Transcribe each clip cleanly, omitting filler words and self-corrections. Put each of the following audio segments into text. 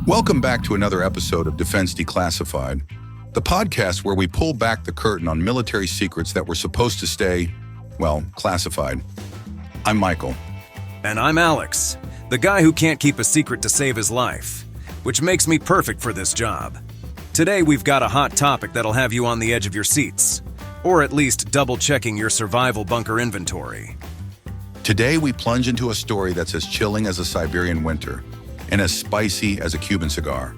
Welcome back to another episode of Defense Declassified, the podcast where we pull back the curtain on military secrets that were supposed to stay, well, classified. I'm Michael. And I'm Alex, the guy who can't keep a secret to save his life, which makes me perfect for this job. Today we've got a hot topic that'll have you on the edge of your seats, or at least double-checking your survival bunker inventory. Today we plunge into a story that's as chilling as a Siberian winter and as spicy as a Cuban cigar.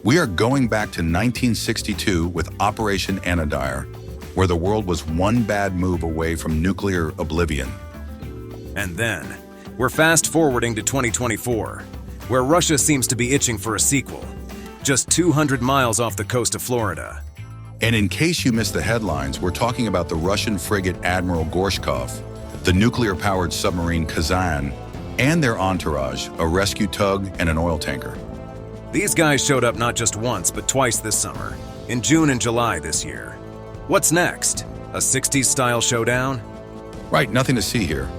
We are going back to 1962 with Operation Anadyr, where the world was one bad move away from nuclear oblivion. And then, we're fast-forwarding to 2024, where Russia seems to be itching for a sequel, just 200 miles off the coast of Florida. And in case you missed the headlines, we're talking about the Russian frigate Admiral Gorshkov, the nuclear-powered submarine Kazan, and their entourage, a rescue tug and an oil tanker. These guys showed up not just once, but twice this summer, in June and July this year. What's next? A 60s-style showdown? Right, nothing to see here.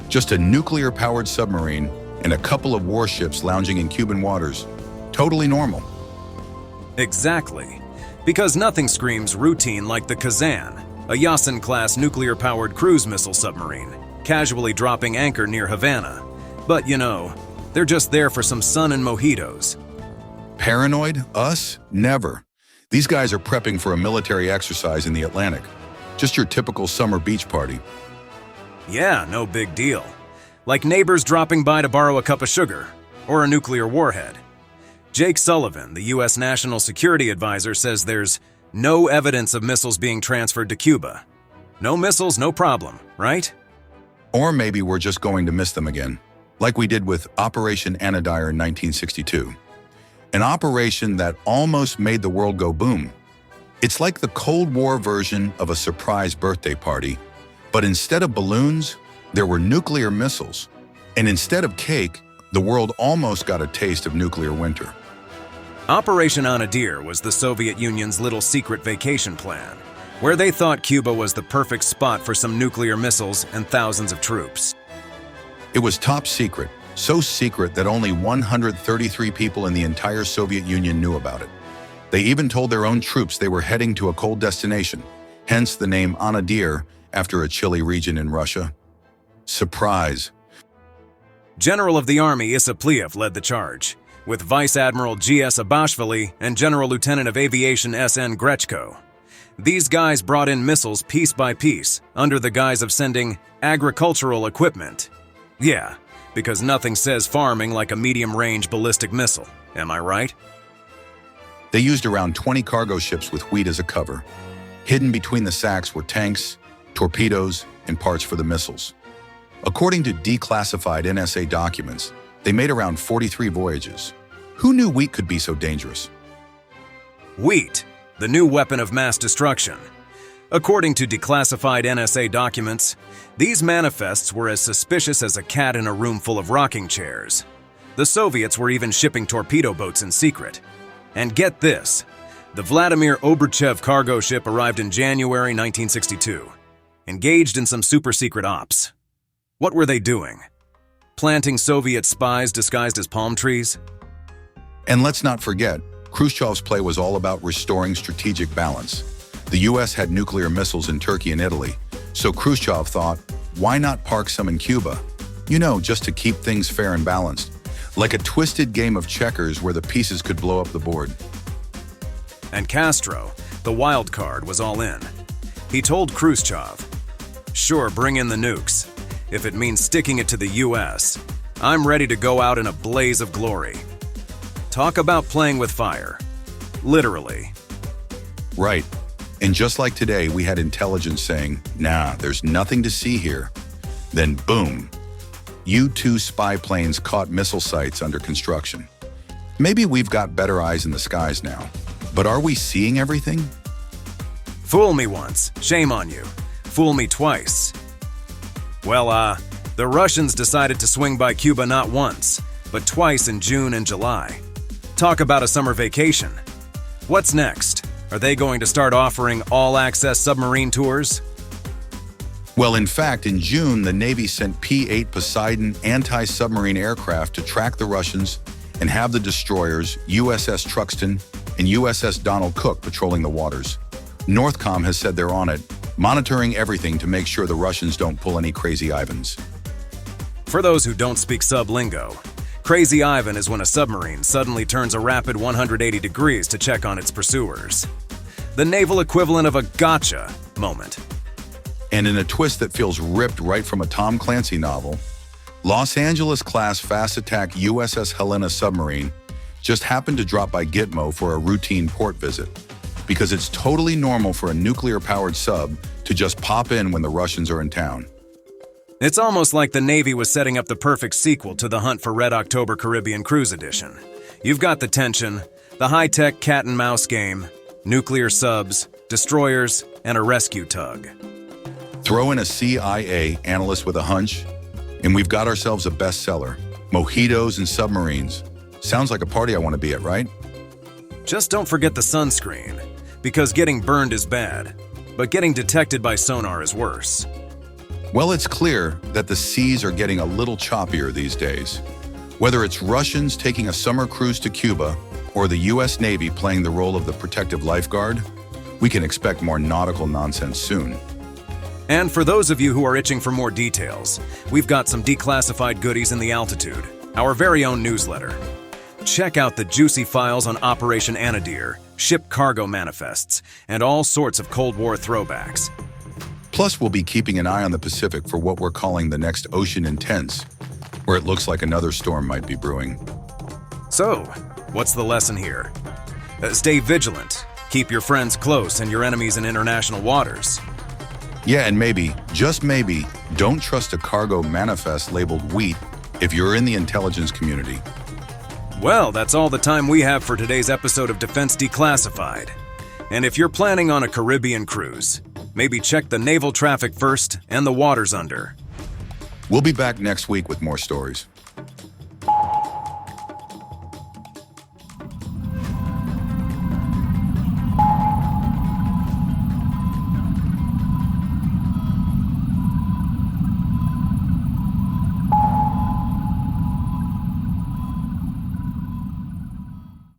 Just a nuclear-powered submarine and a couple of warships lounging in Cuban waters. Totally normal. Exactly. Because nothing screams routine like the Kazan, a Yasin-class nuclear-powered cruise missile submarine, casually dropping anchor near Havana. But you know, they're just there for some sun and mojitos. Paranoid? Us? Never. These guys are prepping for a military exercise in the Atlantic. Just your typical summer beach party. Yeah, no big deal. Like neighbors dropping by to borrow a cup of sugar, or a nuclear warhead. Jake Sullivan, the U.S. National Security Advisor, says there's no evidence of missiles being transferred to Cuba. No missiles, no problem, right? Or maybe we're just going to miss them again, like we did with Operation Anadyr in 1962. An operation that almost made the world go boom. It's like the Cold War version of a surprise birthday party, but instead of balloons, there were nuclear missiles. And instead of cake, the world almost got a taste of nuclear winter. Operation Anadyr was the Soviet Union's little secret vacation plan, where they thought Cuba was the perfect spot for some nuclear missiles and thousands of troops. It was top secret, so secret that only 133 people in the entire Soviet Union knew about it. They even told their own troops they were heading to a cold destination, hence the name Anadyr after a chilly region in Russia. Surprise. General of the Army Issa Pliyev led the charge, with Vice Admiral G.S. Abashvili and General Lieutenant of Aviation S.N. Grechko. These guys brought in missiles piece by piece, under the guise of sending agricultural equipment. Yeah, because nothing says farming like a medium-range ballistic missile, am I right? They used around 20 cargo ships with wheat as a cover. Hidden between the sacks were tanks, torpedoes, and parts for the missiles. According to declassified NSA documents, they made around 43 voyages. Who knew wheat could be so dangerous? Wheat, the new weapon of mass destruction. According to declassified NSA documents, these manifests were as suspicious as a cat in a room full of rocking chairs. The Soviets were even shipping torpedo boats in secret. And get this, the Vladimir Oberchev cargo ship arrived in January 1962, engaged in some super-secret ops. What were they doing? Planting Soviet spies disguised as palm trees? And let's not forget, Khrushchev's play was all about restoring strategic balance. The US had nuclear missiles in Turkey and Italy, so Khrushchev thought, why not park some in Cuba? You know, just to keep things fair and balanced. Like a twisted game of checkers where the pieces could blow up the board. And Castro, the wild card, was all in. He told Khrushchev, "Sure, bring in the nukes. If it means sticking it to the US, I'm ready to go out in a blaze of glory." Talk about playing with fire. Literally. Right. And just like today, we had intelligence saying, nah, there's nothing to see here. Then boom, U-2 spy planes caught missile sites under construction. Maybe we've got better eyes in the skies now, but are we seeing everything? Fool me once, shame on you. Fool me twice. Well, the Russians decided to swing by Cuba not once, but twice in June and July. Talk about a summer vacation. What's next? Are they going to start offering all-access submarine tours? Well, in fact, in June, the Navy sent P-8 Poseidon anti-submarine aircraft to track the Russians and have the destroyers USS Truxtun and USS Donald Cook patrolling the waters. Northcom has said they're on it, monitoring everything to make sure the Russians don't pull any crazy Ivans. For those who don't speak sub-lingo, Crazy Ivan is when a submarine suddenly turns a rapid 180 degrees to check on its pursuers. The naval equivalent of a gotcha moment. And in a twist that feels ripped right from a Tom Clancy novel, Los Angeles-class fast-attack USS Helena submarine just happened to drop by Gitmo for a routine port visit, because it's totally normal for a nuclear-powered sub to just pop in when the Russians are in town. It's almost like the Navy was setting up the perfect sequel to the Hunt for Red October Caribbean Cruise Edition. You've got the tension, the high-tech cat-and-mouse game, nuclear subs, destroyers, and a rescue tug. Throw in a CIA analyst with a hunch, and we've got ourselves a bestseller. Mojitos and submarines. Sounds like a party I want to be at, right? Just don't forget the sunscreen, because getting burned is bad, but getting detected by sonar is worse. Well, it's clear that the seas are getting a little choppier these days. Whether it's Russians taking a summer cruise to Cuba or the US Navy playing the role of the protective lifeguard, we can expect more nautical nonsense soon. And for those of you who are itching for more details, we've got some declassified goodies in the Altitude, our very own newsletter. Check out the juicy files on Operation Anadyr, ship cargo manifests, and all sorts of Cold War throwbacks. Plus, we'll be keeping an eye on the Pacific for what we're calling the next Ocean Intense, where it looks like another storm might be brewing. So, what's the lesson here? Stay vigilant, keep your friends close and your enemies in international waters. Yeah, and maybe, just maybe, don't trust a cargo manifest labeled wheat if you're in the intelligence community. Well, that's all the time we have for today's episode of Defense Declassified. And if you're planning on a Caribbean cruise, maybe check the naval traffic first and the waters under. We'll be back next week with more stories.